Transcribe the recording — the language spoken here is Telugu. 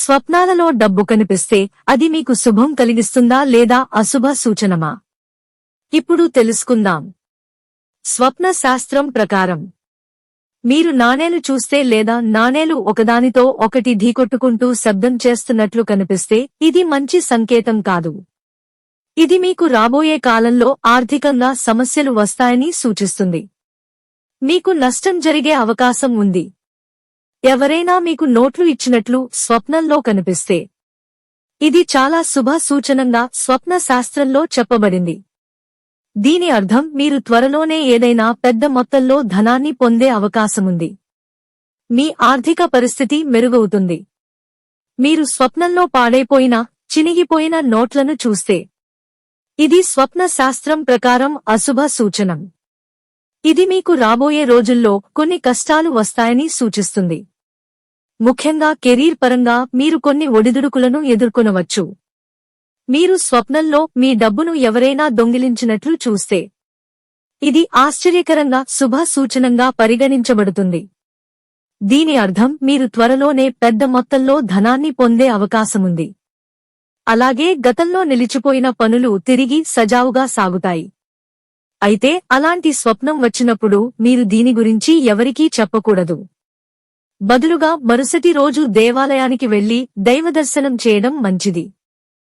స్వప్నాలలో డబ్బు కనిపిస్తే అది మీకు శుభం కలిగిస్తుందా లేదా అశుభ సూచనమా? ఇప్పుడు తెలుసుకుందాం. స్వప్న శాస్త్రం ప్రకారం మీరు నాణేలు చూస్తే లేదా నాణేలు ఒకదానితో ఒకటి ఢీకొట్టుకుంటూ శబ్దం చేస్తున్నట్లు కనిపిస్తే ఇది మంచి సంకేతం కాదు. ఇది మీకు రాబోయే కాలంలో ఆర్థికంగా సమస్యలు వస్తాయని సూచిస్తుంది. మీకు నష్టం జరిగే అవకాశం ఉంది. ఎవరైనా మీకు నోట్లు ఇచ్చినట్లు స్వప్నంలో కనిపిస్తే ఇది చాలా శుభ సూచనంగా స్వప్న శాస్త్రంలో చెప్పబడింది. దీని అర్థం మీరు త్వరలోనే ఏదైనా పెద్ద మొత్తంలో ధనాన్ని పొందే అవకాశముంది. మీ ఆర్థిక పరిస్థితి మెరుగవుతుంది. మీరు స్వప్నంలో పాడైపోయిన, చినిగిపోయిన నోట్లను చూస్తే ఇది స్వప్న శాస్త్రం ప్రకారం అశుభ సూచనం. ఇది మీకు రాబోయే రోజుల్లో కొన్ని కష్టాలు వస్తాయని సూచిస్తుంది. ముఖ్యంగా కెరీర్ పరంగా మీరు కొన్ని ఒడిదుడుకులను ఎదుర్కొనవచ్చు. మీరు స్వప్నంలో మీ డబ్బును ఎవరైనా దొంగిలించినట్లు చూస్తే ఇది ఆశ్చర్యకరంగా శుభ సూచనంగా పరిగణించబడుతుంది. దీని అర్థం మీరు త్వరలోనే పెద్ద మొత్తంలో ధనాన్ని పొందే అవకాశముంది. అలాగే గతంలో నిలిచిపోయిన పనులు తిరిగి సజావుగా సాగుతాయి. అయితే అలాంటి స్వప్నం వచ్చినప్పుడు మీరు దీని గురించి ఎవరికీ చెప్పకూడదు. బదులుగా మరుసటి రోజు దేవాలయానికి వెళ్లి దైవదర్శనం చేయడం మంచిది.